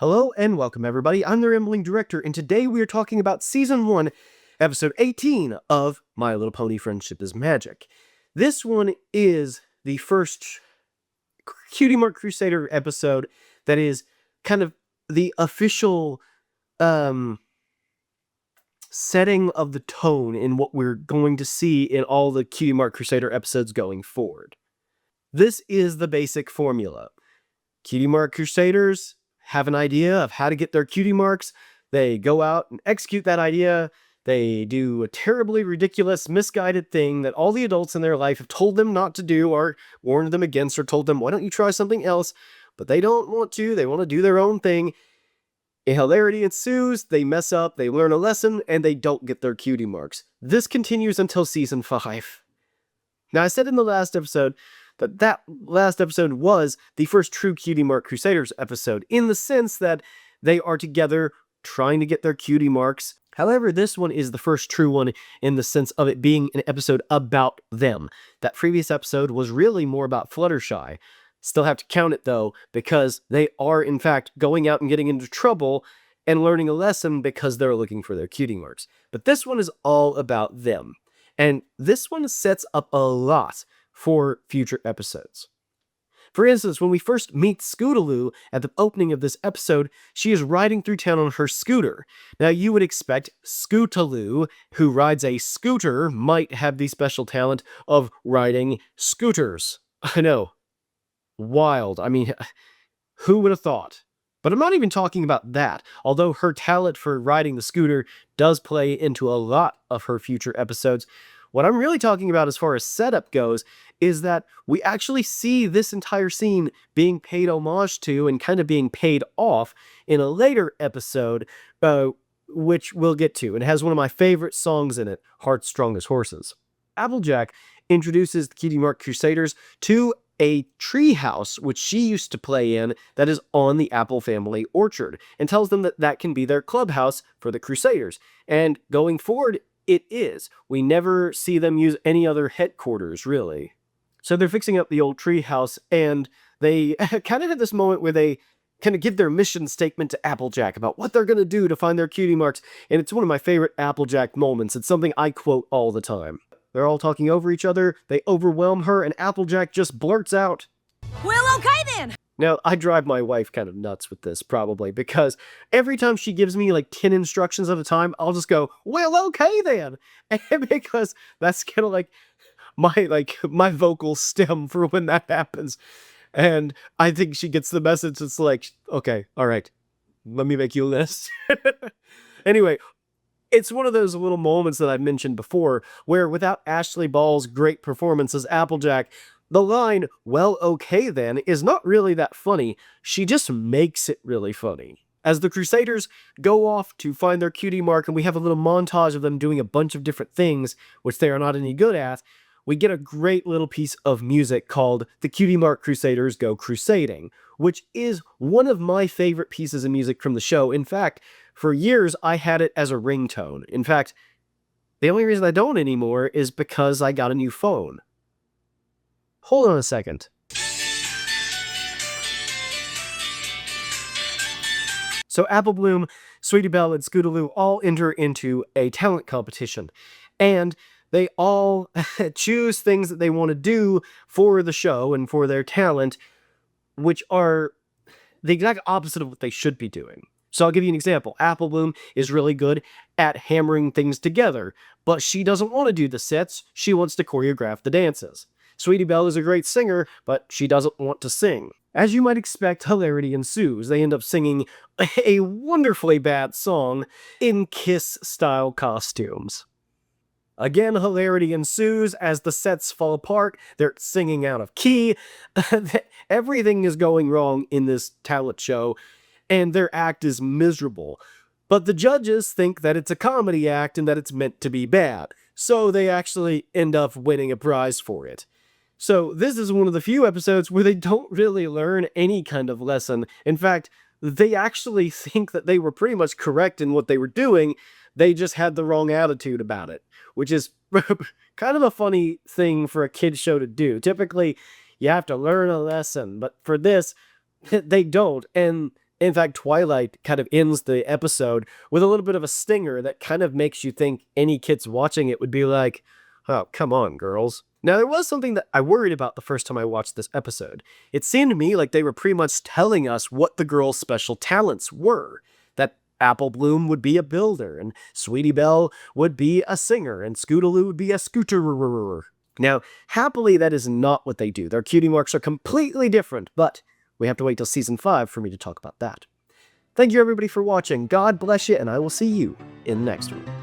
Hello and welcome everybody, I'm the Rambling Director, and today we are talking about Season 1, Episode 18 of My Little Pony Friendship is Magic. This one is the first Cutie Mark Crusader episode that is kind of the official setting of the tone in what we're going to see in all the Cutie Mark Crusader episodes going forward. This is the basic formula. Cutie Mark Crusaders have an idea of how to get their cutie marks. They go out and execute that idea. They do a terribly ridiculous, misguided thing that all the adults in their life have told them not to do or warned them against or told them, why don't you try something else? But they don't want to. They want to do their own thing. A hilarity ensues. They mess up. They learn a lesson and they don't get their cutie marks. This continues until Season 5. Now, I said in the last episode that last episode was the first true Cutie Mark Crusaders episode, in the sense that they are together trying to get their cutie marks. However, this one is the first true one in the sense of it being an episode about them. That previous episode was really more about Fluttershy. Still have to count it though, because they are in fact going out and getting into trouble and learning a lesson because they're looking for their cutie marks. But this one is all about them. And this one sets up a lot for future episodes. For instance, when we first meet Scootaloo at the opening of this episode, she is riding through town on her scooter. Now, you would expect Scootaloo, who rides a scooter, might have the special talent of riding scooters. I know. Wild. I mean, who would have thought? But I'm not even talking about that, although her talent for riding the scooter does play into a lot of her future episodes. What I'm really talking about as far as setup goes is that we actually see this entire scene being paid homage to and kind of being paid off in a later episode, which we'll get to. It has one of my favorite songs in it, Heart's Strongest Horses. Applejack introduces the Cutie Mark Crusaders to a tree house which she used to play in that is on the Apple family orchard, and tells them that that can be their clubhouse for the Crusaders. And going forward, it is. We never see them use any other headquarters, really. So they're fixing up the old tree house, and they kind of have this moment where they kind of give their mission statement to Applejack about what they're going to do to find their cutie marks, and it's one of my favorite Applejack moments. It's something I quote all the time. They're all talking over each other, they overwhelm her, and Applejack just blurts out, "Well, okay then!" Now, I drive my wife kind of nuts with this, probably, because every time she gives me like 10 instructions at a time, I'll just go, well, okay then. And because that's kind of like my vocal stem for when that happens. And I think she gets the message. It's like, okay, all right, let me make you a list. Anyway, it's one of those little moments that I mentioned before, where without Ashleigh Ball's great performance as Applejack, the line, well, okay then, is not really that funny. She just makes it really funny. As the Crusaders go off to find their cutie mark, and we have a little montage of them doing a bunch of different things, which they are not any good at, we get a great little piece of music called The Cutie Mark Crusaders Go Crusading, which is one of my favorite pieces of music from the show. In fact, for years, I had it as a ringtone. In fact, the only reason I don't anymore is because I got a new phone. Hold on a second. So Apple Bloom, Sweetie Belle, and Scootaloo all enter into a talent competition. And they all choose things that they want to do for the show and for their talent, which are the exact opposite of what they should be doing. So I'll give you an example. Apple Bloom is really good at hammering things together, but she doesn't want to do the sets. She wants to choreograph the dances. Sweetie Belle is a great singer, but she doesn't want to sing. As you might expect, hilarity ensues. They end up singing a wonderfully bad song in Kiss-style costumes. Again, hilarity ensues as the sets fall apart. They're singing out of key. Everything is going wrong in this talent show, and their act is miserable. But the judges think that it's a comedy act and that it's meant to be bad, so they actually end up winning a prize for it. So this is one of the few episodes where they don't really learn any kind of lesson. In fact, they actually think that they were pretty much correct in what they were doing. They just had the wrong attitude about it, which is kind of a funny thing for a kid's show to do. Typically, you have to learn a lesson, but for this, they don't. And In fact, Twilight kind of ends the episode with a little bit of a stinger that kind of makes you think any kids watching it would be like, oh, come on, girls. Now, there was something that I worried about the first time I watched this episode. It seemed to me like they were pretty much telling us what the girls' special talents were. That Apple Bloom would be a builder, and Sweetie Belle would be a singer, and Scootaloo would be a scooterer. Now, happily, that is not what they do. Their cutie marks are completely different, but we have to wait till Season 5 for me to talk about that. Thank you everybody for watching, God bless you, and I will see you in the next one.